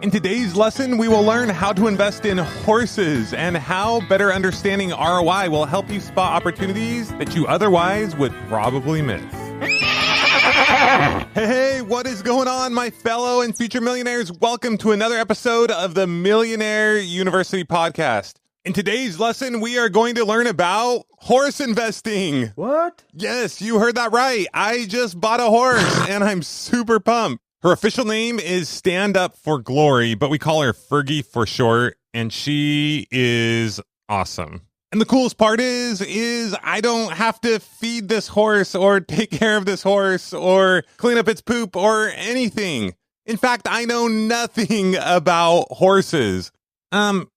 In today's lesson, we will learn how to invest in horses and how better understanding ROI will help you spot opportunities that you otherwise would probably miss. Hey, what is going on, my fellow and future millionaires? Welcome to another episode of the Millionaire University podcast. In today's lesson, we are going to learn about horse investing. What? Yes, you heard that right. I just bought a horse and I'm super pumped. Her official name is Stand Up for Glory, but we call her Fergi for short, and she is awesome. And the coolest part is I don't have to feed this horse or take care of this horse or clean up its poop or anything. In fact, I know nothing about horses.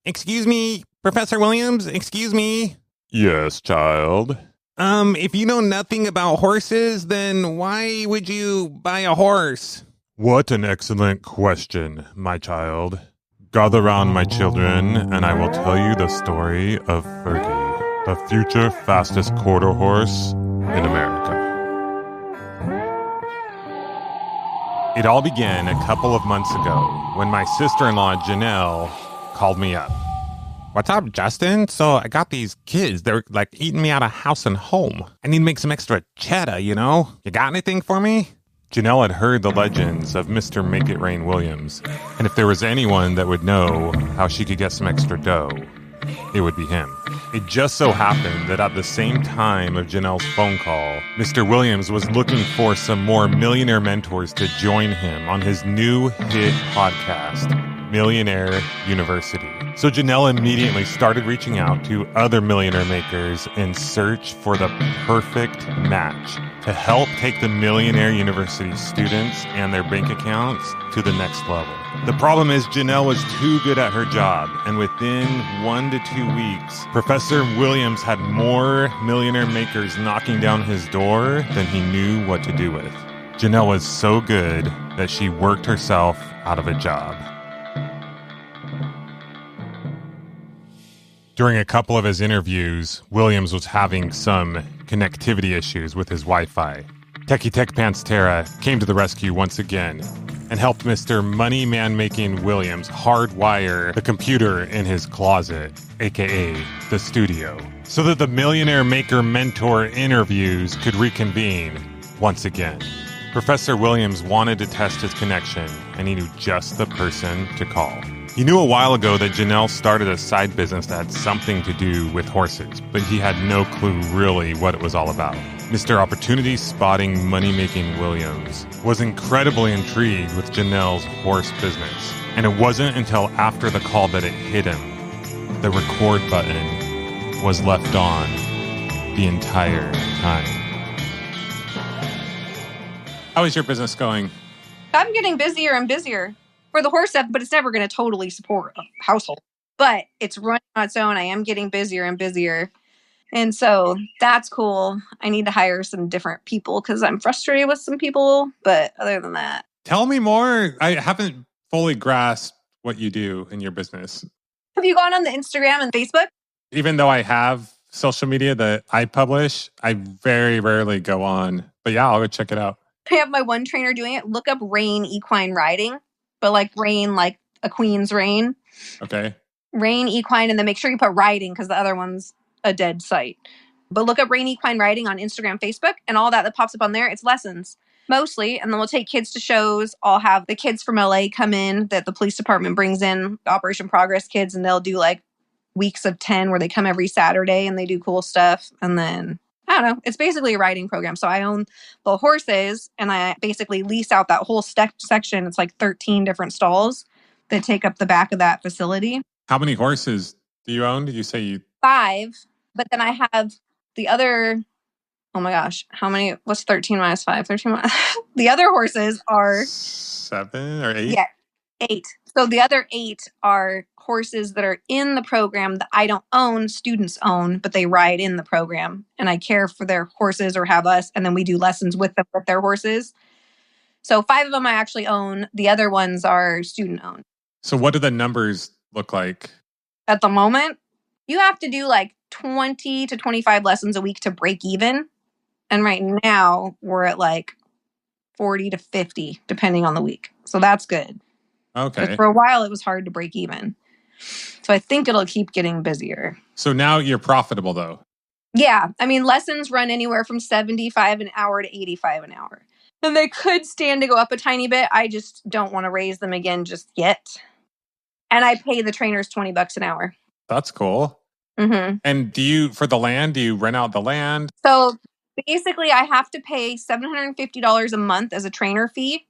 Excuse me, Professor Williams, excuse me. Yes, child. If you know nothing about horses, then why would you buy a horse? What an excellent question, my child. Gather round, my children, and I will tell you the story of Fergi, the future fastest quarter horse in America. It all began a couple of months ago when my sister-in-law, Janelle, called me up. What's up, Justin? So I got these kids. They're like eating me out of house and home. I need to make some extra cheddar, you know? You got anything for me? Janelle had heard the legends of Mr. Make It Rain Williams, and if there was anyone that would know how she could get some extra dough, it would be him. It just so happened that at the same time of Janelle's phone call, Mr. Williams was looking for some more millionaire mentors to join him on his new hit podcast, Millionaire University. So Janelle immediately started reaching out to other millionaire makers in search for the perfect match to help take the Millionaire University students and their bank accounts to the next level. The problem is Janelle was too good at her job, and within 1 to 2 weeks, Professor Williams had more millionaire makers knocking down his door than he knew what to do with. Janelle was so good that she worked herself out of a job. During a couple of his interviews, Williams was having some connectivity issues with his Wi-Fi. Techie Tech Pants Tara came to the rescue once again and helped Mr. Money Man Making Williams hardwire the computer in his closet, aka the studio, so that the Millionaire Maker Mentor interviews could reconvene once again. Professor Williams wanted to test his connection, and he knew just the person to call. He knew a while ago that Janelle started a side business that had something to do with horses, but he had no clue really what it was all about. Mr. Opportunity Spotting Money-Making Williams was incredibly intrigued with Janelle's horse business, and it wasn't until after the call that it hit him. The record button was left on the entire time. How is your business going? I'm getting busier and busier for the horse stuff, but it's never going to totally support a household. But it's running on its own. I am getting busier and busier. And so that's cool. I need to hire some different people because I'm frustrated with some people. But other than that. Tell me more. I haven't fully grasped what you do in your business. Have you gone on the Instagram and Facebook? Even though I have social media that I publish, I very rarely go on. But yeah, I'll go check it out. I have my one trainer doing it. Look up Rain Equine Riding. But like rein, like a queen's rein. Okay. Rain Equine, and then make sure you put riding because the other one's a dead site. But look up Rain Equine Riding on Instagram, Facebook, and all that pops up on there. It's lessons mostly. And then we'll take kids to shows. I'll have the kids from LA come in that the police department brings in, Operation Progress kids, and they'll do like weeks of 10 where they come every Saturday and they do cool stuff. And then I don't know. It's basically a riding program. So I own the horses and I basically lease out that whole section. It's like 13 different stalls that take up the back of that facility. How many horses do you own? Did you say you? 5. But then I have the other, oh my gosh, how many? What's 13 minus 5? 13 minus, the other horses are 7 or 8? Yeah, 8. So the other 8 are horses that are in the program that I don't own, students own, but they ride in the program. And I care for their horses or have us, and then we do lessons with them with their horses. So 5 of them I actually own. The other ones are student owned. So what do the numbers look like? At the moment, you have to do like 20 to 25 lessons a week to break even. And right now we're at like 40 to 50, depending on the week. So that's good. Okay. For a while, it was hard to break even. So I think it'll keep getting busier. So now you're profitable though. Yeah. I mean, lessons run anywhere from 75 an hour to 85 an hour. And they could stand to go up a tiny bit. I just don't want to raise them again just yet. And I pay the trainers $20 an hour. That's cool. Mm-hmm. And for the land, do you rent out the land? So basically, I have to pay $750 a month as a trainer fee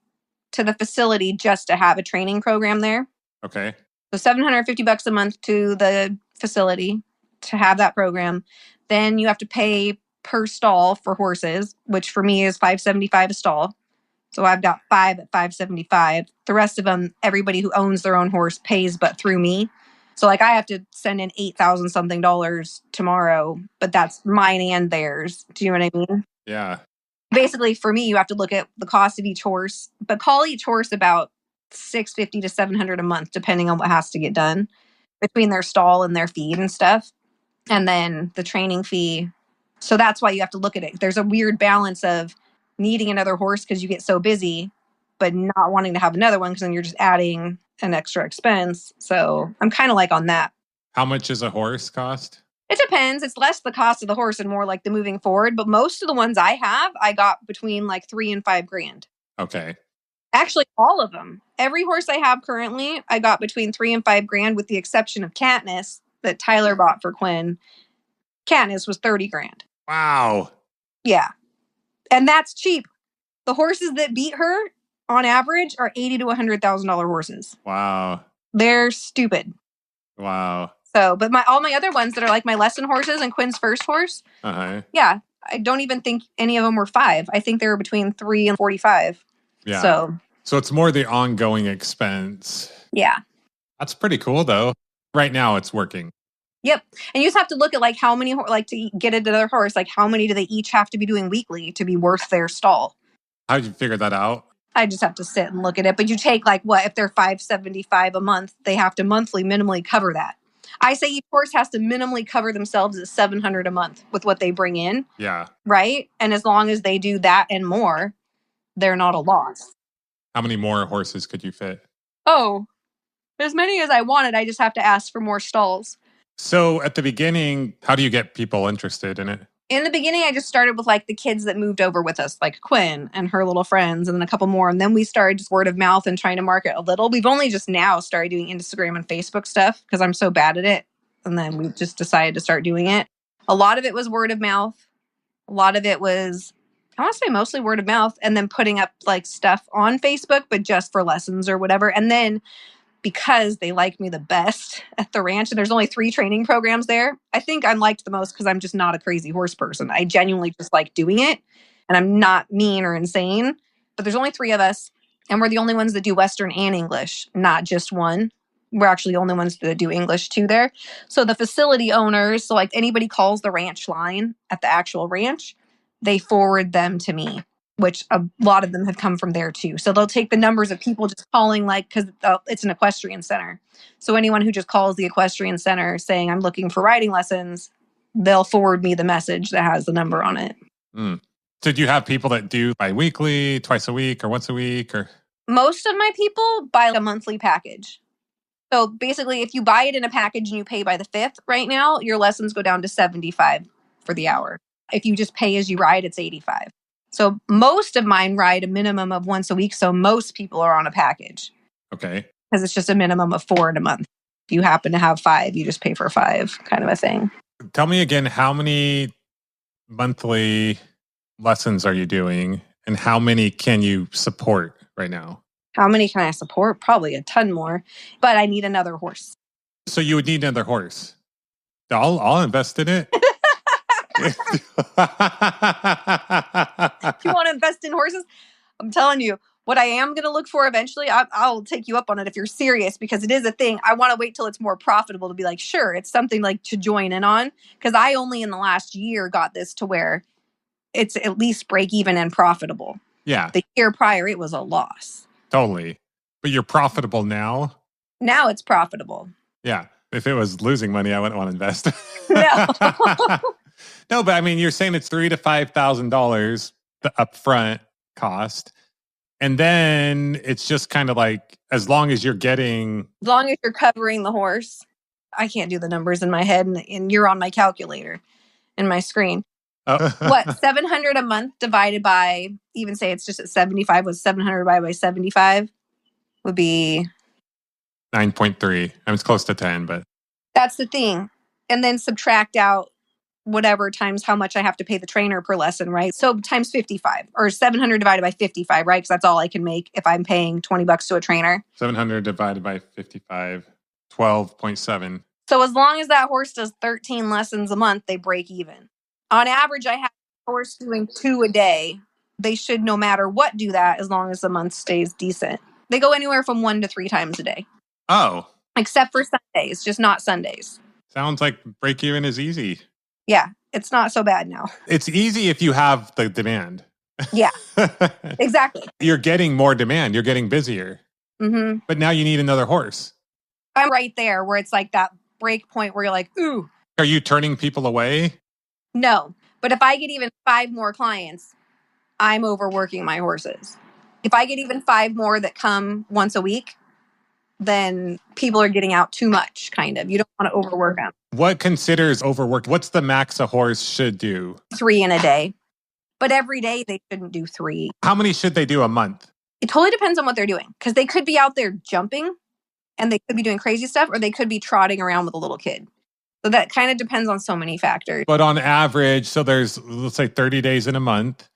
to the facility just to have a training program there. Okay. So $750 a month to the facility to have that program. Then you have to pay per stall for horses, which for me is $575 a stall. So I've got 5 at $575. The rest of them, everybody who owns their own horse pays, but through me. So like I have to send in $8,000 something tomorrow, but that's mine and theirs. Do you know what I mean? Yeah. Basically, for me, you have to look at the cost of each horse, but call each horse about $650 to $700 a month, depending on what has to get done between their stall and their feed and stuff, and then the training fee. So that's why you have to look at it. There's a weird balance of needing another horse because you get so busy, but not wanting to have another one because then you're just adding an extra expense. So I'm kind of like on that. How much does a horse cost? It depends. It's less the cost of the horse and more like the moving forward. But most of the ones I have, I got between like $3,000 and $5,000. Okay. Actually, all of them. Every horse I have currently, I got between $3,000 and $5,000, with the exception of Katniss that Tyler bought for Quinn. Katniss was $30,000. Wow. Yeah, and that's cheap. The horses that beat her, on average, are $80,000 to $100,000 horses. Wow. They're stupid. Wow. So, but all my other ones that are like my lesson horses and Quinn's first horse, yeah, I don't even think any of them were 5. I think they were between 3 and 45. Yeah. So it's more the ongoing expense. Yeah. That's pretty cool though. Right now it's working. Yep. And you just have to look at like how many, like to get another horse, like how many do they each have to be doing weekly to be worth their stall? How did you figure that out? I just have to sit and look at it. But you take like what, if they're $575 a month, they have to monthly minimally cover that. I say each horse has to minimally cover themselves at $700 a month with what they bring in. Yeah. Right. And as long as they do that and more, they're not a loss. How many more horses could you fit? Oh, as many as I wanted. I just have to ask for more stalls. So at the beginning, how do you get people interested in it? In the beginning, I just started with like the kids that moved over with us, like Quinn and her little friends, and then a couple more. And then we started just word of mouth and trying to market a little. We've only just now started doing Instagram and Facebook stuff because I'm so bad at it. And then we just decided to start doing it. A lot of it was word of mouth. A lot of it was, I want to say mostly word of mouth, and then putting up like stuff on Facebook, but just for lessons or whatever. And then because they like me the best at the ranch, and there's only 3 training programs there, I think I'm liked the most because I'm just not a crazy horse person. I genuinely just like doing it, and I'm not mean or insane. But there's only 3 of us, and we're the only ones that do Western and English, not just one. We're actually the only ones that do English too there. So the facility owners, so like anybody calls the ranch line at the actual ranch, they forward them to me, which a lot of them have come from there too. So they'll take the numbers of people just calling, like, because it's an equestrian center. So anyone who just calls the equestrian center saying, I'm looking for riding lessons, they'll forward me the message that has the number on it. Mm. Did you have people that do bi-weekly, twice a week, or once a week? Or most of my people buy a monthly package. So basically, if you buy it in a package and you pay by the 5th right now, your lessons go down to $75 for the hour. If you just pay as you ride, it's $85. So most of mine ride a minimum of once a week. So most people are on a package. Okay. Because it's just a minimum of 4 in a month. If you happen to have 5, you just pay for 5, kind of a thing. Tell me again, how many monthly lessons are you doing, and how many can you support right now? How many can I support? Probably a ton more, but I need another horse. So you would need another horse. I'll invest in it. If you want to invest in horses, I'm telling you, what I am going to look for eventually, I'll take you up on it if you're serious, because it is a thing. I want to wait till it's more profitable to be like, sure, it's something like to join in on. Because I only in the last year got this to where it's at least break even and profitable. Yeah. The year prior, it was a loss. Totally. But you're profitable now? Now it's profitable. Yeah. If it was losing money, I wouldn't want to invest. No. No, but I mean, you're saying it's $3,000 to $5,000 the upfront cost. And then it's just kind of like, as long as you're covering the horse. I can't do the numbers in my head, and you're on my calculator in my screen. What, 700 a month divided by, even say it's just at 75, was 700 divided by 75 would be 9.3. I mean, it's close to 10, but that's the thing. And then subtract out whatever times how much I have to pay the trainer per lesson, right? So times 55, or 700 divided by 55, right? Because that's all I can make if I'm paying $20 to a trainer. 700 divided by 55, 12.7. So as long as that horse does 13 lessons a month, they break even. On average, I have a horse doing 2 a day. They should, no matter what, do that as long as the month stays decent. They go anywhere from 1 to 3 times a day. Oh. Except for Sundays, just not Sundays. Sounds like break even is easy. Yeah, it's not so bad now. It's easy if you have the demand. Yeah, exactly. You're getting more demand. You're getting busier. Mm-hmm. But now you need another horse. I'm right there where it's like that break point where you're like, ooh. Are you turning people away? No, but if I get even 5 more clients, I'm overworking my horses. If I get even 5 more that come once a week, then people are getting out too much, kind of. You don't want to overwork them. What considers overwork? What's the max a horse should do? 3 in a day. But every day they shouldn't do 3. How many should they do a month? It totally depends on what they're doing. Because they could be out there jumping and they could be doing crazy stuff, or they could be trotting around with a little kid. So that kind of depends on so many factors. But on average, so there's, let's say 30 days in a month.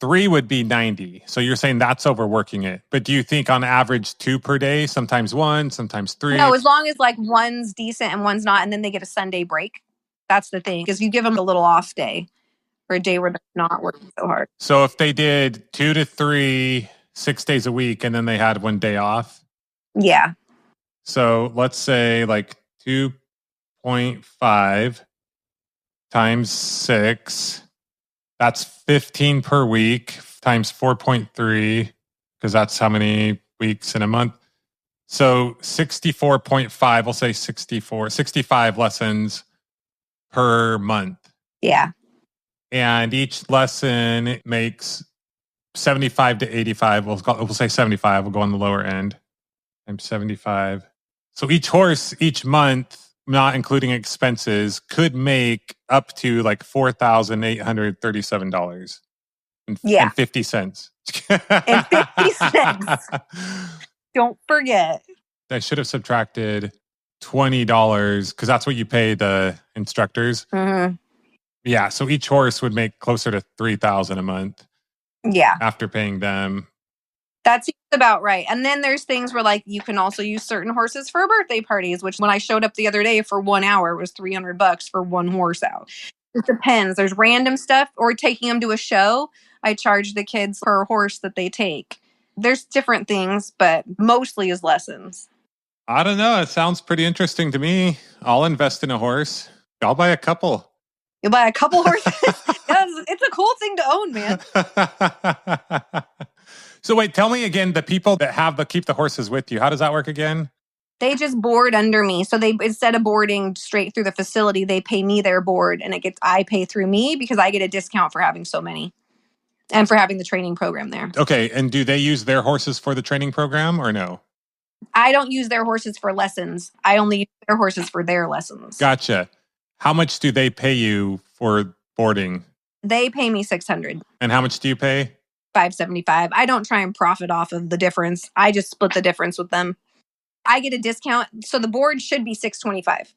3 would be 90. So you're saying that's overworking it. But do you think on average 2 per day, sometimes 1, sometimes 3? No, as long as like one's decent and one's not, and then they get a Sunday break. That's the thing. Because you give them a little off day or a day where they're not working so hard. So if they did 2 to 3, 6 days a week, and then they had 1 day off. Yeah. So let's say like 2.5 times 6. That's 15 per week times 4.3, because that's how many weeks in a month. So 64.5, we'll say 65 lessons per month. Yeah. And each lesson makes 75 to 85. We'll say 75. We'll go on the lower end. Times 75. So each horse, each month, not including expenses, could make up to like $4,837 and 50 cents. And 50 cents. Don't forget. I should have subtracted $20 because that's what you pay the instructors. Mm-hmm. Yeah, so each horse would make closer to $3,000 a month. Yeah. After paying them. That's about right. And then there's things where like you can also use certain horses for birthday parties, which when I showed up the other day for 1 hour, it was $300 for 1 horse out. It depends. There's random stuff, or taking them to a show. I charge the kids per horse that they take. There's different things, but mostly is lessons. I don't know. It sounds pretty interesting to me. I'll invest in a horse. I'll buy a couple. You'll buy a couple horses? It's a cool thing to own, man. So wait, tell me again, the people that keep the horses with you, how does that work again? They just board under me. So they, instead of boarding straight through the facility, they pay me their board, and I pay through me because I get a discount for having so many and for having the training program there. Okay. And do they use their horses for the training program or no? I don't use their horses for lessons. I only use their horses for their lessons. Gotcha. How much do they pay you for boarding? They pay me $600. And how much do you pay? $575. I don't try and profit off of the difference. I just split the difference with them. I get a discount. So the board should be $625.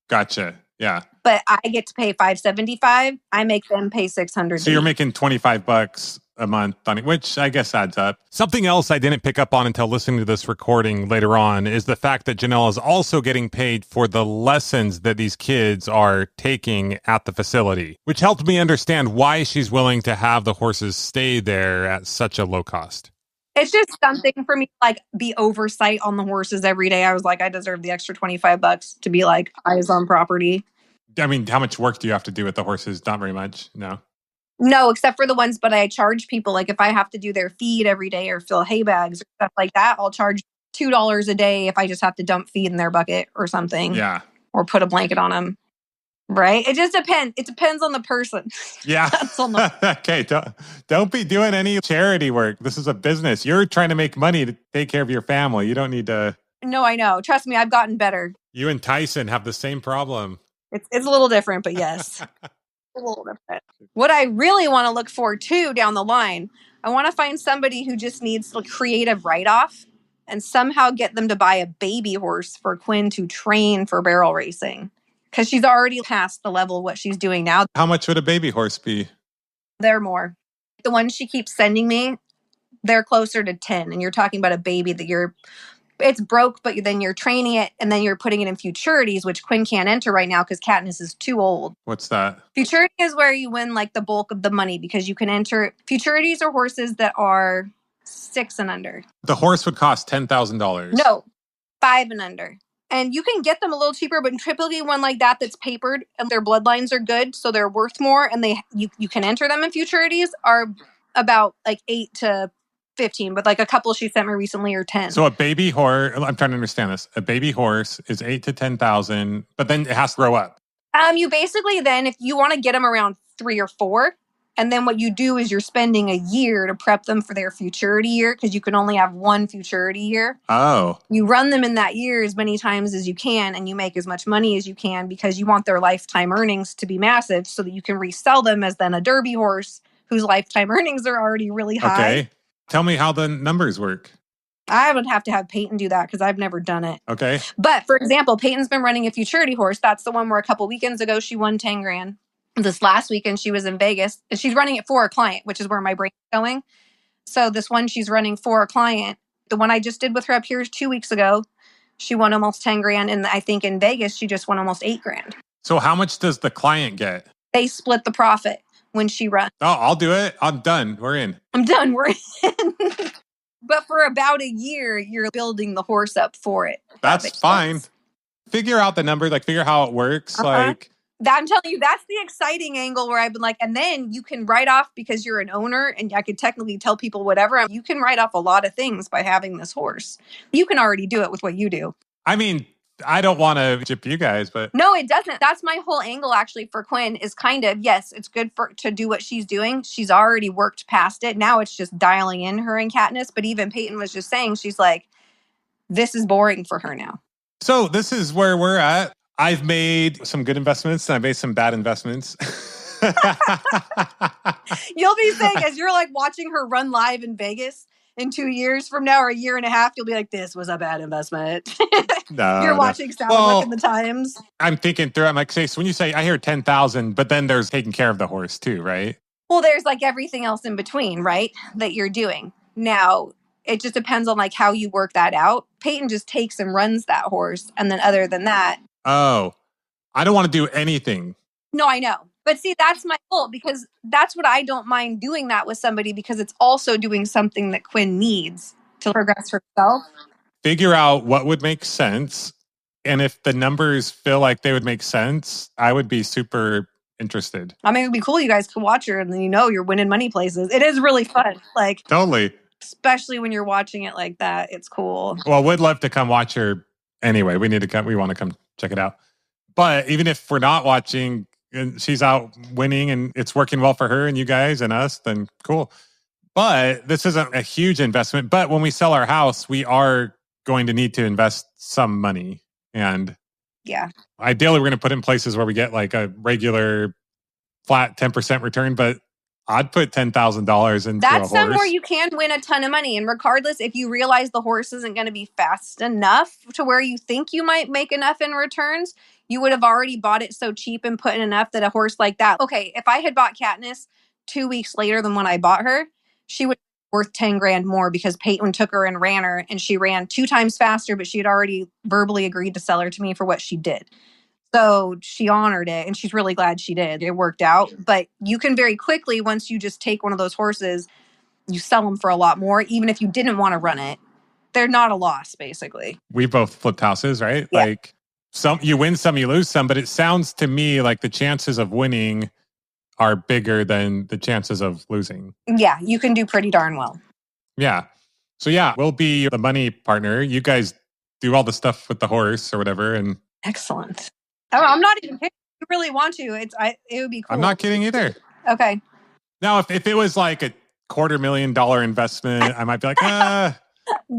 Gotcha. Yeah. But I get to pay $575. I make them pay $600. So you're making $25 a month on it, which I guess adds up. Something else I didn't pick up on until listening to this recording later on is the fact that Janelle is also getting paid for the lessons that these kids are taking at the facility, which helped me understand why she's willing to have the horses stay there at such a low cost. It's just something for me, like, be oversight on the horses every day. I was like, I deserve the extra $25 to be like eyes on property. I mean, how much work do you have to do with the horses? Not very much. No, except for the ones, but I charge people, like if I have to do their feed every day or fill hay bags or stuff like that, I'll charge $2 a day if I just have to dump feed in their bucket or something. Yeah. Or put a blanket on them. Right? It just depends. It depends on the person. Yeah. That's on the Okay. Don't be doing any charity work. This is a business. You're trying to make money to take care of your family. You don't need to. No, I know. Trust me, I've gotten better. You and Tyson have the same problem. It's a little different, but yes. A little different. What I really want to look for too down the line, I want to find somebody who just needs a creative write-off and somehow get them to buy a baby horse for Quinn to train for barrel racing. Because she's already past the level of what she's doing now. How much would a baby horse be? They're more. The ones she keeps sending me, they're closer to 10. And you're talking about a baby that it's broke, but then you're training it and then you're putting it in futurities, which Quinn can't enter right now because Katniss is too old. What's that? Futurity is where you win like the bulk of the money because you can enter. Futurities are horses that are 6 and under. The horse would cost $10,000. No, 5 and under. And you can get them a little cheaper, but typically one like that that's papered and their bloodlines are good, so they're worth more, and you can enter them in futurities are about like 8 to 15, but like a couple she sent me recently are 10. So a baby horse, I'm trying to understand this. A baby horse is 8 to 10,000, but then it has to grow up. You basically then, if you want to get them around 3 or 4, and then what you do is you're spending a year to prep them for their futurity year because you can only have one futurity year. Oh. You run them in that year as many times as you can and you make as much money as you can because you want their lifetime earnings to be massive so that you can resell them as then a derby horse whose lifetime earnings are already really high. Okay. Tell me how the numbers work. I would have to have Peyton do that because I've never done it. Okay. But for example, Peyton's been running a futurity horse. That's the one where a couple weekends ago she won 10 grand. This last weekend she was in Vegas and she's running it for a client, which is where my brain's going. So this one she's running for a client. The one I just did with her up here 2 weeks ago, she won almost 10 grand. And I think in Vegas, she just won almost 8 grand. So how much does the client get? They split the profit when she runs. Oh, I'll do it. I'm done. We're in. I'm done. We're in. But for about a year, you're building the horse up for it. That's fine. Sense. Figure out the number, like figure how it works. Like I'm telling you, that's the exciting angle where I've been like, and then you can write off because you're an owner and I could technically tell people whatever. You can write off a lot of things by having this horse. You can already do it with what you do. I mean, I don't want to chip you guys, but no, it doesn't. That's my whole angle actually for Quinn is kind of, yes, it's good to do what she's doing. She's already worked past it. Now it's just dialing in her and Katniss. But even Peyton was just saying, she's like, this is boring for her now. So this is where we're at. I've made some good investments and I've made some bad investments. You'll be saying, as you're like watching her run live in Vegas in 2 years from now or a year and a half, you'll be like, this was a bad investment. No, you're watching Sound Luck in the Times. I'm thinking through. I'm like, say, so when you say, I hear 10,000, but then there's taking care of the horse too, right? Well, there's like everything else in between, right? That you're doing. Now, it just depends on like how you work that out. Peyton just takes and runs that horse. And then other than that. Oh, I don't want to do anything. No, I know. But see, that's my goal because that's what I don't mind doing that with somebody because it's also doing something that Quinn needs to progress herself. Figure out what would make sense. And if the numbers feel like they would make sense, I would be super interested. I mean, it'd be cool. You guys could watch her and then you're winning money places. It is really fun. Like, totally. Especially when you're watching it like that. It's cool. Well, we'd love to come watch her anyway. We want to come check it out. But even if we're not watching and she's out winning and it's working well for her and you guys and us, then cool. But this isn't a huge investment. But when we sell our house, we are going to need to invest some money. And yeah, ideally, we're going to put in places where we get like a regular flat 10% return. But I'd put $10,000 into that's a horse. Somewhere you can win a ton of money. And regardless, if you realize the horse isn't going to be fast enough to where you think you might make enough in returns, you would have already bought it so cheap and put in enough that a horse like that. Okay, if I had bought Katniss 2 weeks later than when I bought her, she would be worth 10 grand more because Peyton took her and ran her and she ran 2 times faster, but she had already verbally agreed to sell her to me for what she did. So she honored it and she's really glad she did. It worked out. But you can very quickly, once you just take one of those horses, you sell them for a lot more, even if you didn't want to run it. They're not a loss, basically. We both flipped houses, right? Yeah. Like some you win some, you lose some, but it sounds to me like the chances of winning are bigger than the chances of losing. Yeah, you can do pretty darn well. Yeah. So yeah, we'll be the money partner. You guys do all the stuff with the horse or whatever. And excellent. I'm not even kidding. you really want to, it would be cool. I'm not kidding either. Okay. Now, if it was like a $250,000 investment, I might be like, No.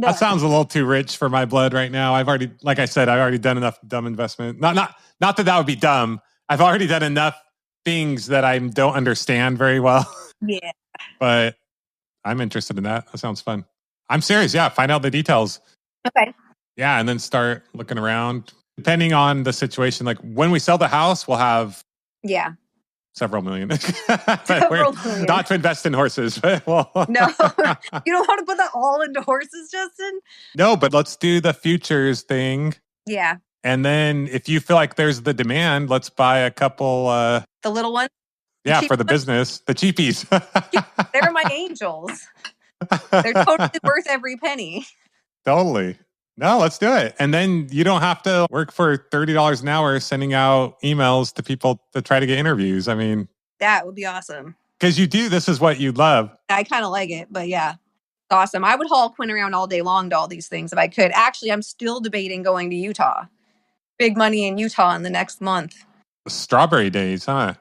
that sounds a little too rich for my blood right now. I've already, like I said, I've already done enough dumb investment. Not that would be dumb. I've already done enough things that I don't understand very well. Yeah. But I'm interested in that. That sounds fun. I'm serious. Yeah. Find out the details. Okay. Yeah. And then start looking around. Depending on the situation, like when we sell the house, we'll have several million. Several million. Not to invest in horses. But No, you don't want to put that all into horses, Justin. No, but let's do the futures thing. Yeah. And then if you feel like there's the demand, let's buy a couple. The little ones? Yeah, for the business. The cheapies. They're my angels. They're totally worth every penny. Totally. No, let's do it. And then you don't have to work for $30 an hour sending out emails to people to try to get interviews. I mean, that would be awesome. Because this is what you love. I kind of like it, but yeah. Awesome. I would haul Quinn around all day long to all these things if I could. Actually, I'm still debating going to Utah. Big money in Utah in the next month. Strawberry days, huh?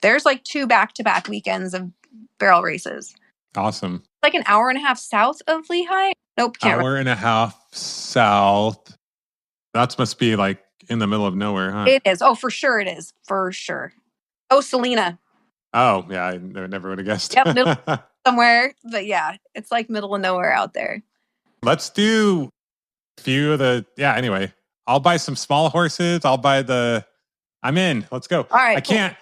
There's like 2 back-to-back weekends of barrel races. Awesome. Like an hour and a half south of Lehigh? Nope. Hour and a half south. That must be like in the middle of nowhere, huh? It is. Oh, for sure it is. For sure. Oh, Selena. Oh, yeah. I never would have guessed. Yep, middle somewhere. But yeah, it's like middle of nowhere out there. Let's do a few of the... Yeah, anyway. I'll buy some small horses. I'll buy I'm in. Let's go. All right.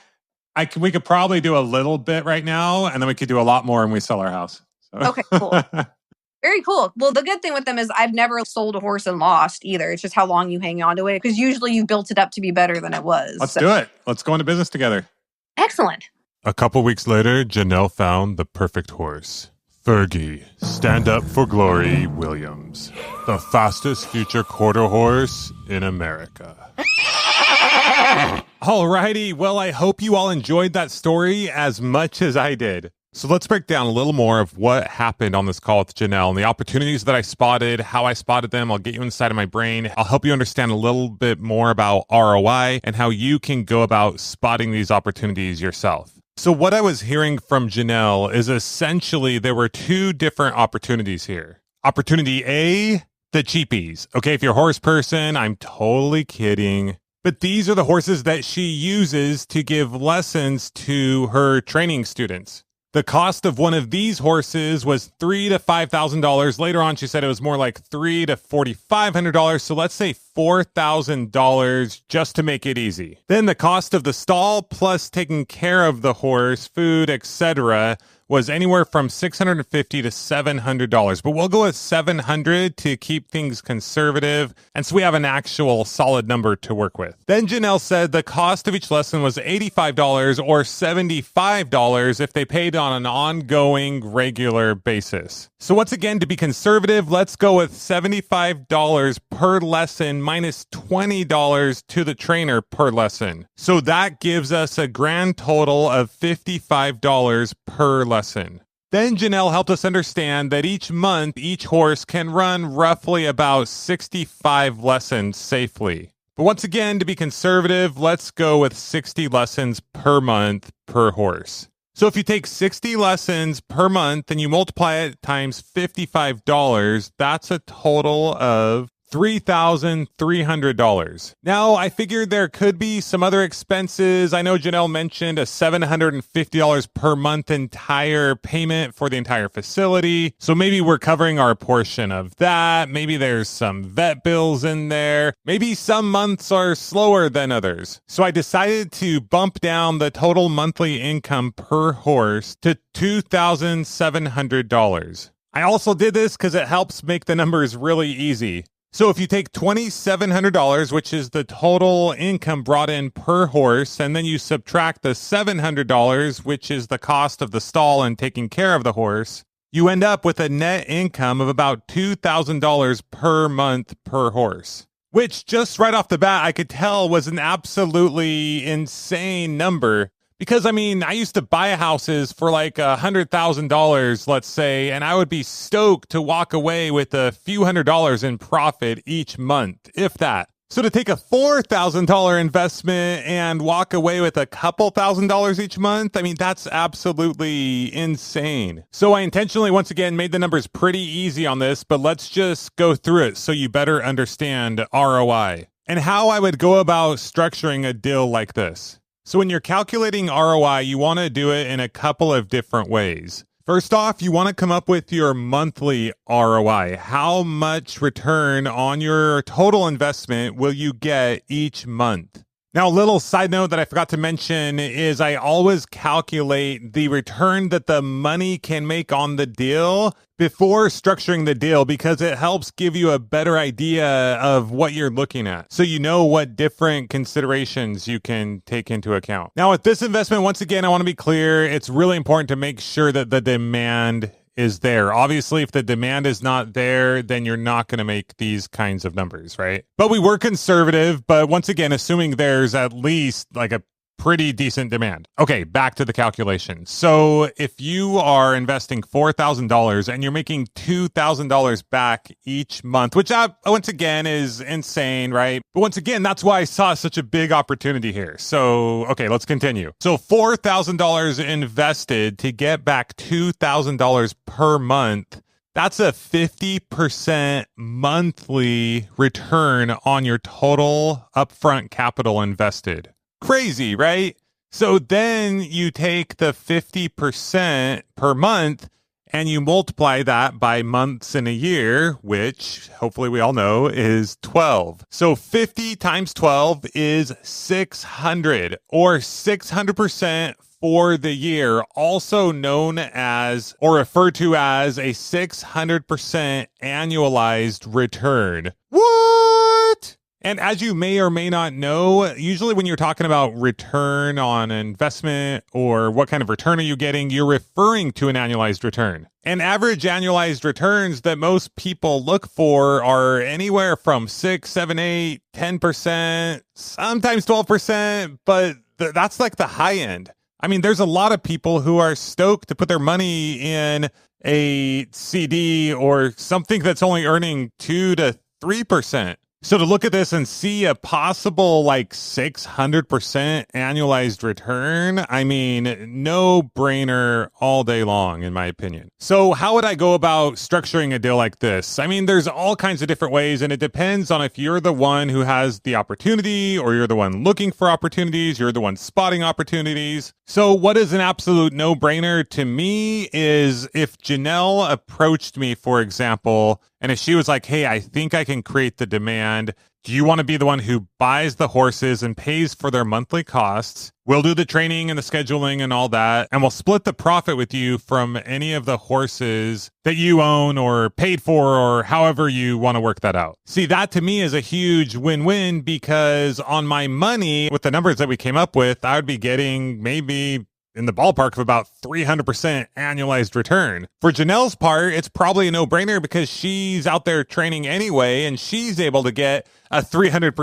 We could probably do a little bit right now, and then we could do a lot more when we sell our house. So. Okay, cool. Very cool. Well, the good thing with them is I've never sold a horse and lost either. It's just how long you hang on to it, because usually you built it up to be better than it was. Let's do it. Let's go into business together. Excellent. A couple weeks later, Janelle found the perfect horse. Fergi, Stand Up for Glory Williams, the fastest future quarter horse in America. Alrighty, well, I hope you all enjoyed that story as much as I did. So let's break down a little more of what happened on this call with Janelle and the opportunities that I spotted, how I spotted them. I'll get you inside of my brain. I'll help you understand a little bit more about ROI and how you can go about spotting these opportunities yourself. So what I was hearing from Janelle is essentially there were 2 different opportunities here. Opportunity A, the cheapies. Okay, if you're a horse person, I'm totally kidding. But these are the horses that she uses to give lessons to her training students. The cost of one of these horses was $3,000 to $5,000. Later on, she said it was more like $3,000 to $4,500. So let's say $4,000 just to make it easy. Then the cost of the stall plus taking care of the horse, food, etc., was anywhere from $650 to $700, but we'll go with $700 to keep things conservative, and so we have an actual solid number to work with. Then Janelle said the cost of each lesson was $85 or $75 if they paid on an ongoing, regular basis. So once again, to be conservative, let's go with $75 per lesson minus $20 to the trainer per lesson. So that gives us a grand total of $55 per lesson. Then Janelle helped us understand that each month, each horse can run roughly about 65 lessons safely. But once again, to be conservative, let's go with 60 lessons per month per horse. So if you take 60 lessons per month and you multiply it times $55, that's a total of $3,300. Now, I figured there could be some other expenses. I know Janelle mentioned a $750 per month entire payment for the entire facility. So maybe we're covering our portion of that. Maybe there's some vet bills in there. Maybe some months are slower than others. So I decided to bump down the total monthly income per horse to $2,700. I also did this because it helps make the numbers really easy. So if you take $2,700, which is the total income brought in per horse, and then you subtract the $700, which is the cost of the stall and taking care of the horse, you end up with a net income of about $2,000 per month per horse, which just right off the bat, I could tell was an absolutely insane number. Because, I mean, I used to buy houses for like $100,000, let's say, and I would be stoked to walk away with a few $100s in profit each month, if that. So to take a $4,000 investment and walk away with a couple $1,000s each month, I mean, that's absolutely insane. So I intentionally, once again, made the numbers pretty easy on this, but let's just go through it so you better understand ROI and how I would go about structuring a deal like this. So when you're calculating ROI, you want to do it in a couple of different ways. First off, you want to come up with your monthly ROI. How much return on your total investment will you get each month? Now, a little side note that I forgot to mention is I always calculate the return that the money can make on the deal before structuring the deal because it helps give you a better idea of what you're looking at. So you know what different considerations you can take into account. Now, with this investment, once again, I want to be clear. It's really important to make sure that the demand is there. Obviously, if the demand is not there, then you're not going to make these kinds of numbers, right? But we were conservative, but once again, assuming there's at least like a pretty decent demand. Okay, back to the calculation. So if you are investing $4,000 and you're making $2,000 back each month, which once again is insane, right? But once again, that's why I saw such a big opportunity here. So, okay, let's continue. So $4,000 invested to get back $2,000 per month. That's a 50% monthly return on your total upfront capital invested. Crazy, right? So then you take the 50% per month and you multiply that by months in a year, which hopefully we all know is 12. So 50 times 12 is 600 or 600% for the year, also known as or referred to as a 600% annualized return. What? And as you may or may not know, usually when you're talking about return on investment or what kind of return are you getting, you're referring to an annualized return. And average annualized returns that most people look for are anywhere from 6, 7, 8, 10%, sometimes 12%, but that's like the high end. I mean, there's a lot of people who are stoked to put their money in a CD or something that's only earning 2 to 3%. So to look at this and see a possible like 600% annualized return, I mean, no brainer all day long, in my opinion. So how would I go about structuring a deal like this? I mean, there's all kinds of different ways, and it depends on if you're the one who has the opportunity or you're the one looking for opportunities, you're the one spotting opportunities. So what is an absolute no-brainer to me is if Janelle approached me, for example, and if she was like, hey, I think I can create the demand. Do you want to be the one who buys the horses and pays for their monthly costs? We'll do the training and the scheduling and all that, and we'll split the profit with you from any of the horses that you own or paid for or however you want to work that out. See, that to me is a huge win-win because on my money, with the numbers that we came up with, I would be getting maybe in the ballpark of about 300% annualized return. For Janelle's part, it's probably a no-brainer because she's out there training anyway, and she's able to get a 300%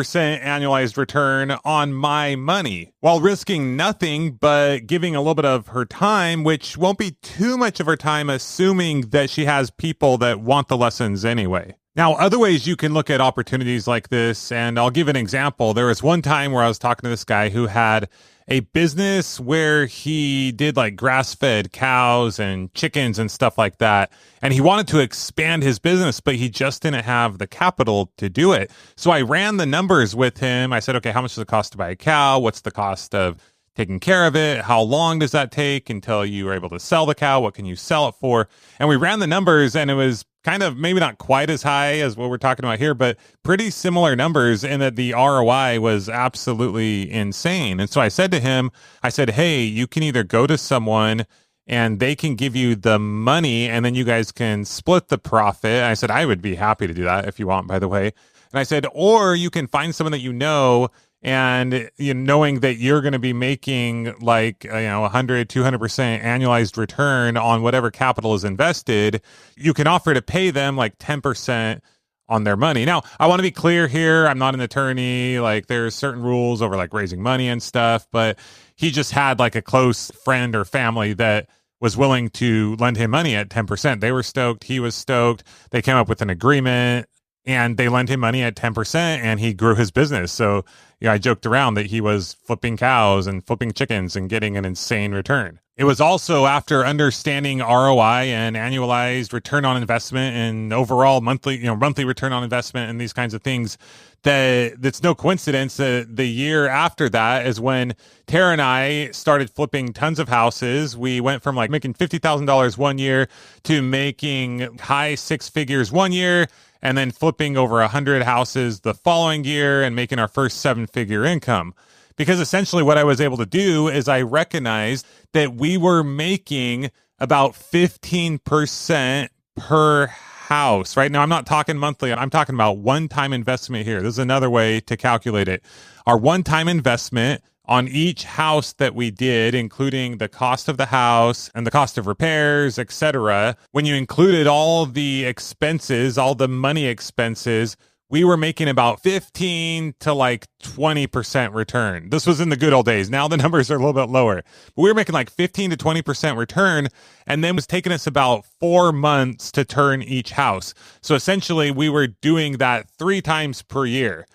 annualized return on my money while risking nothing but giving a little bit of her time, which won't be too much of her time, assuming that she has people that want the lessons anyway. Now, other ways you can look at opportunities like this, and I'll give an example. There was one time where I was talking to this guy who had a business where he did like grass-fed cows and chickens and stuff like that. And he wanted to expand his business, but he just didn't have the capital to do it. So I ran the numbers with him. I said, okay, how much does it cost to buy a cow? What's the cost of taking care of it? How long does that take until you are able to sell the cow? What can you sell it for? And we ran the numbers, and it was kind of maybe not quite as high as what we're talking about here, but pretty similar numbers in that the ROI was absolutely insane. And so I said to him, I said, hey, you can either go to someone and they can give you the money and then you guys can split the profit. And I said, I would be happy to do that if you want, by the way. And I said, or you can find someone that you know, and knowing that you're going to be making like 100, 200% annualized return on whatever capital is invested, you can offer to pay them like 10% on their money. Now, I want to be clear here. I'm not an attorney. Like there's certain rules over like raising money and stuff, but he just had like a close friend or family that was willing to lend him money at 10%. They were stoked. He was stoked. They came up with an agreement. and they lent him money at 10% and he grew his business. So, I joked around that he was flipping cows and flipping chickens and getting an insane return. It was also after understanding ROI and annualized return on investment and overall monthly return on investment and these kinds of things that it's no coincidence that the year after that is when Tara and I started flipping tons of houses. We went from like making $50,000 one year to making high six figures one year, and then flipping over 100 houses the following year and making our first seven-figure income. Because essentially what I was able to do is I recognized that we were making about 15% per house. Right now, I'm not talking monthly. I'm talking about one-time investment here. This is another way to calculate it. Our one-time investment on each house that we did, including the cost of the house and the cost of repairs, etc. When you included all the expenses, all the money expenses, we were making about 15 to like 20% return. This was in the good old days. Now the numbers are a little bit lower. But we were making like 15 to 20% return, and then it was taking us about 4 months to turn each house. So essentially we were doing that 3 times per year.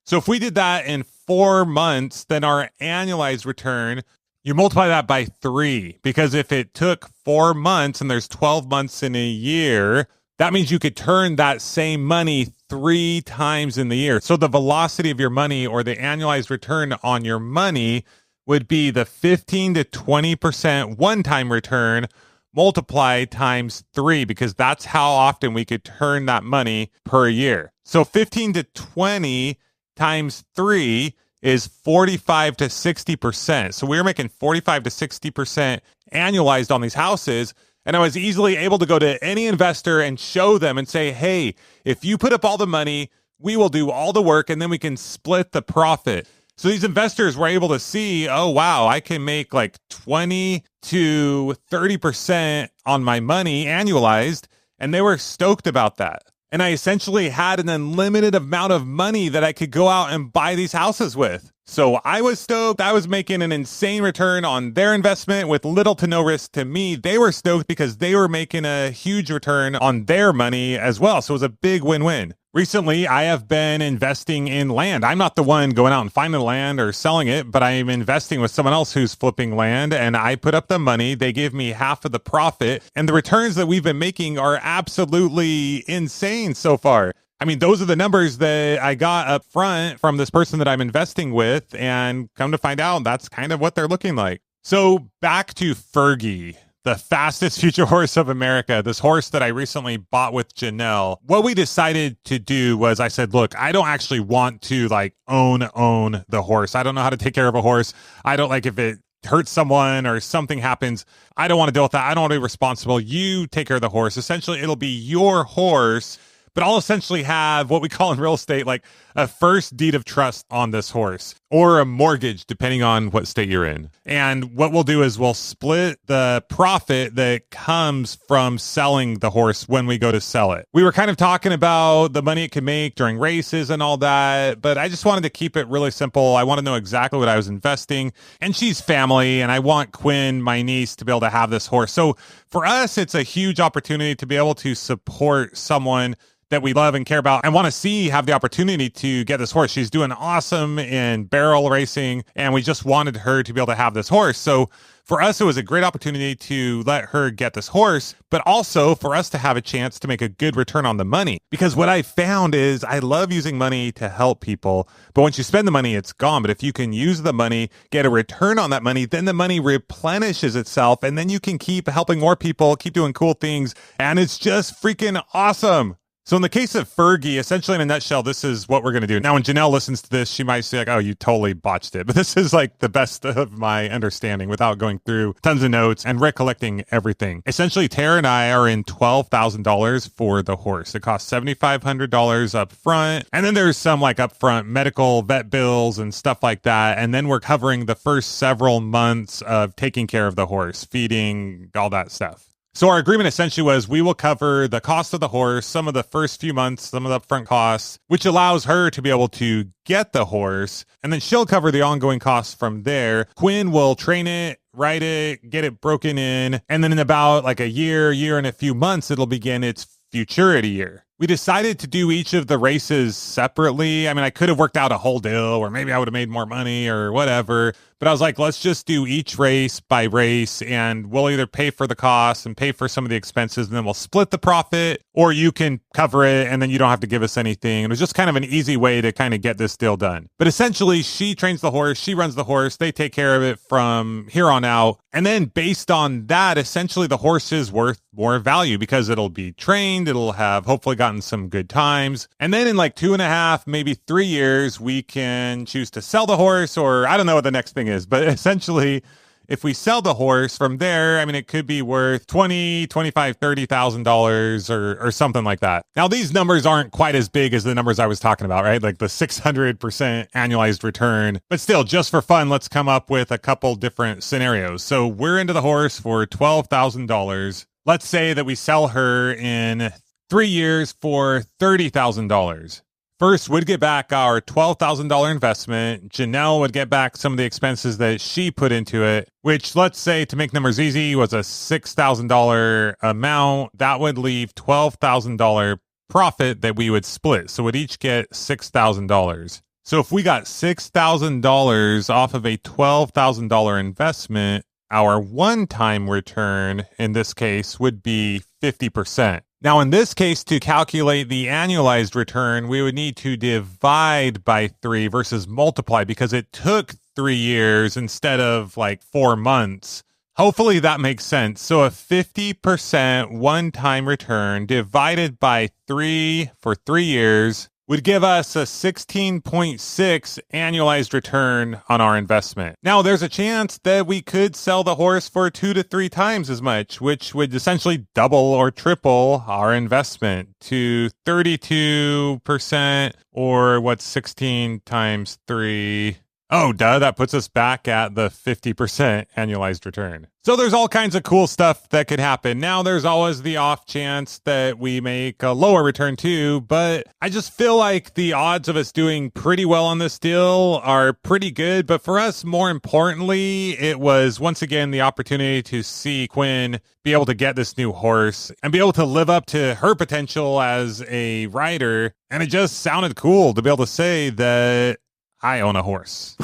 So if we did that in 4 months, then our annualized return, you multiply that by 3, because if it took 4 months and there's 12 months in a year, that means you could turn that same money 3 times in the year. So the velocity of your money, or the annualized return on your money, would be the 15 to 20% one-time return multiplied times 3, because that's how often we could turn that money per year. So 15 to 20 times 3 is 45 to 60%. So we were making 45 to 60% annualized on these houses. And I was easily able to go to any investor and show them and say, hey, if you put up all the money, we will do all the work and then we can split the profit. So these investors were able to see, oh, wow, I can make like 20 to 30% on my money annualized. And they were stoked about that. And I essentially had an unlimited amount of money that I could go out and buy these houses with. So I was stoked. I was making an insane return on their investment with little to no risk to me. They were stoked because they were making a huge return on their money as well. So it was a big win-win. Recently, I have been investing in land. I'm not the one going out and finding the land or selling it, but I'm investing with someone else who's flipping land, and I put up the money. They give me half of the profit, and the returns that we've been making are absolutely insane so far. I mean, those are the numbers that I got up front from this person that I'm investing with, and come to find out, that's kind of what they're looking like. So back to Fergi, the fastest future horse of America, this horse that I recently bought with Janelle. What we decided to do was I said, look, I don't actually want to like own the horse. I don't know how to take care of a horse. I don't like if it hurts someone or something happens. I don't want to deal with that. I don't want to be responsible. You take care of the horse. Essentially, it'll be your horse, but I'll essentially have what we call in real estate, like a first deed of trust on this horse, or a mortgage, depending on what state you're in. And what we'll do is we'll split the profit that comes from selling the horse when we go to sell it. We were kind of talking about the money it can make during races and all that, but I just wanted to keep it really simple. I want to know exactly what I was investing, and she's family, and I want Quinn, my niece, to be able to have this horse. So for us, it's a huge opportunity to be able to support someone that we love and care about and want to see have the opportunity to get this horse. She's doing awesome in barrel racing, and we just wanted her to be able to have this horse. So for us, it was a great opportunity to let her get this horse, but also for us to have a chance to make a good return on the money. Because what I found is I love using money to help people, but once you spend the money, it's gone. But if you can use the money, get a return on that money, then the money replenishes itself, and then you can keep helping more people, keep doing cool things, and it's just freaking awesome. So in the case of Fergi, essentially in a nutshell, this is what we're going to do. Now, when Janelle listens to this, she might say like, oh, you totally botched it. But this is like the best of my understanding without going through tons of notes and recollecting everything. Essentially, Tara and I are in $12,000 for the horse. It costs $7,500 up front. And then there's some like upfront medical vet bills and stuff like that. And then we're covering the first several months of taking care of the horse, feeding, all that stuff. So our agreement essentially was we will cover the cost of the horse, some of the first few months, some of the upfront costs, which allows her to be able to get the horse, and then she'll cover the ongoing costs from there. Quinn will train it, ride it, get it broken in, and then in about like a year and a few months, it'll begin its futurity year. We decided to do each of the races separately. I mean, I could have worked out a whole deal, or maybe I would have made more money or whatever. But I was like, let's just do each race by race, and we'll either pay for the costs and pay for some of the expenses, and then we'll split the profit, or you can cover it and then you don't have to give us anything. And it was just kind of an easy way to kind of get this deal done. But essentially, she trains the horse, she runs the horse, they take care of it from here on out. And then based on that, essentially the horse is worth more value because it'll be trained, it'll have hopefully gotten some good times. And then in like 2.5, maybe 3 years, we can choose to sell the horse, or I don't know what the next thing is, but essentially if we sell the horse from there, I mean, it could be worth $20, $25, $30,000 or something like that. Now, these numbers aren't quite as big as the numbers I was talking about, right? Like the 600% annualized return. But still, just for fun, let's come up with a couple different scenarios. So we're into the horse for $12,000. Let's say that we sell her in 3 years for $30,000. First, we'd get back our $12,000 investment. Janelle would get back some of the expenses that she put into it, which, let's say, to make numbers easy, was a $6,000 amount. That would leave $12,000 profit that we would split. So we'd each get $6,000. So if we got $6,000 off of a $12,000 investment, our one-time return in this case would be 50%. Now, in this case, to calculate the annualized return, we would need to divide by 3 versus multiply because it took 3 years instead of like 4 months. Hopefully that makes sense. So a 50% one-time return divided by 3 for 3 years would give us a 16.6 annualized return on our investment. Now, there's a chance that we could sell the horse for 2 to 3 times as much, which would essentially double or triple our investment to 32%, or what's 16 times 3? Oh, duh, that puts us back at the 50% annualized return. So there's all kinds of cool stuff that could happen. Now, there's always the off chance that we make a lower return too, but I just feel like the odds of us doing pretty well on this deal are pretty good. But for us, more importantly, it was once again the opportunity to see Quinn be able to get this new horse and be able to live up to her potential as a rider. And it just sounded cool to be able to say that I own a horse.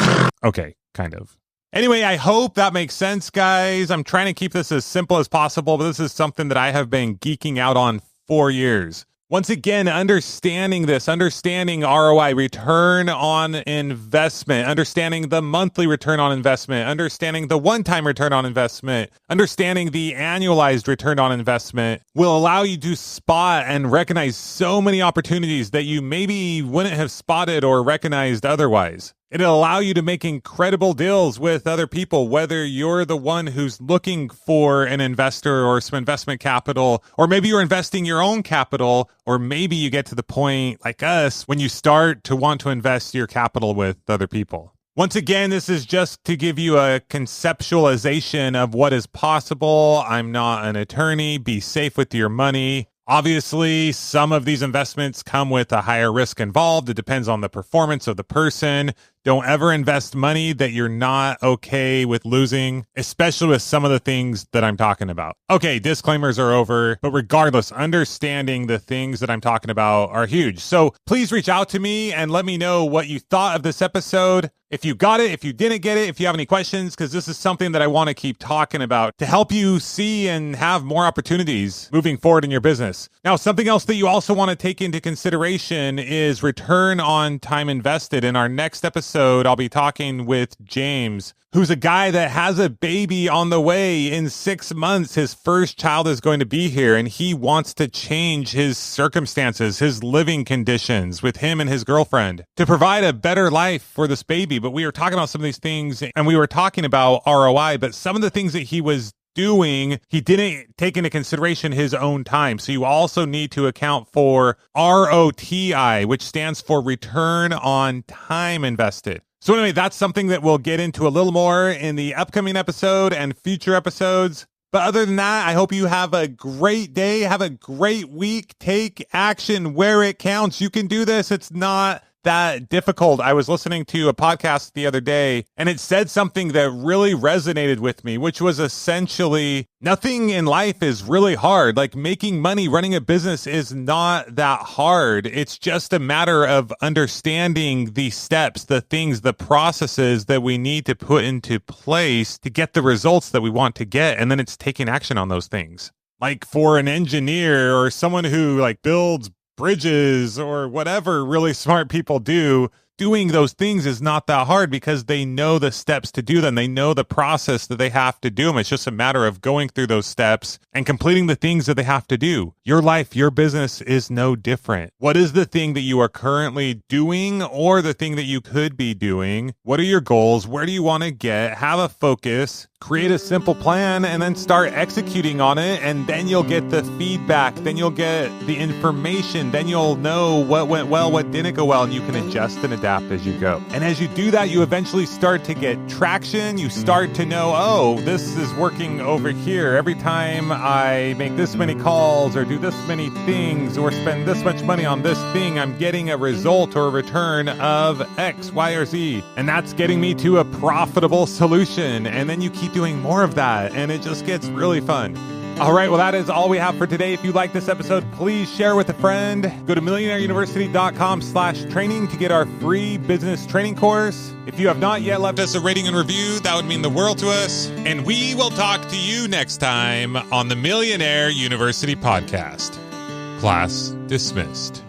Okay, kind of. Anyway, I hope that makes sense, guys. I'm trying to keep this as simple as possible, but this is something that I have been geeking out on for years. Once again, understanding ROI, return on investment, understanding the monthly return on investment, understanding the one-time return on investment, understanding the annualized return on investment will allow you to spot and recognize so many opportunities that you maybe wouldn't have spotted or recognized otherwise. It'll allow you to make incredible deals with other people, whether you're the one who's looking for an investor or some investment capital, or maybe you're investing your own capital, or maybe you get to the point like us when you start to want to invest your capital with other people. Once again, this is just to give you a conceptualization of what is possible. I'm not an attorney. Be safe with your money. Obviously, some of these investments come with a higher risk involved. It depends on the performance of the person. Don't ever invest money that you're not okay with losing, especially with some of the things that I'm talking about. Okay, disclaimers are over, but regardless, understanding the things that I'm talking about are huge. So please reach out to me and let me know what you thought of this episode. If you got it, if you didn't get it, if you have any questions, because this is something that I want to keep talking about to help you see and have more opportunities moving forward in your business. Now, something else that you also want to take into consideration is return on time invested. In our next episode, I'll be talking with James, who's a guy that has a baby on the way. In 6 months, his first child is going to be here, and he wants to change his circumstances, his living conditions with him and his girlfriend to provide a better life for this baby. But we were talking about some of these things, and we were talking about ROI, but some of the things that he was doing, he didn't take into consideration his own time. So you also need to account for ROTI, which stands for return on time invested. So anyway, that's something that we'll get into a little more in the upcoming episode and future episodes. But other than that, I hope you have a great day. Have a great week. Take action where it counts. You can do this. It's not that difficult. I was listening to a podcast the other day, and it said something that really resonated with me, which was essentially nothing in life is really hard. Like making money, running a business is not that hard. It's just a matter of understanding the steps, the things, the processes that we need to put into place to get the results that we want to get. And then it's taking action on those things. Like for an engineer or someone who like builds bridges or whatever really smart people do, doing those things is not that hard because they know the steps to do them. They know the process that they have to do them. It's just a matter of going through those steps and completing the things that they have to do. Your life, your business is no different. What is the thing that you are currently doing or the thing that you could be doing? What are your goals? Where do you want to get? Have a focus. Create a simple plan and then start executing on it, and then you'll get the feedback, then you'll get the information, then you'll know what went well, what didn't go well, and you can adjust and adapt as you go. And as you do that, you eventually start to get traction. You start to know, oh, this is working over here. Every time I make this many calls or do this many things or spend this much money on this thing, I'm getting a result or a return of X, Y, or Z. And that's getting me to a profitable solution. And then you keep doing more of that, and it just gets really fun. All right, well, that is all we have for today. If you like this episode, please share with a friend. Go to millionaireuniversity.com/training to get our free business training course. If you have not yet left us a rating and review, that would mean the world to us. And we will talk to you next time on the Millionaire University podcast. Class dismissed.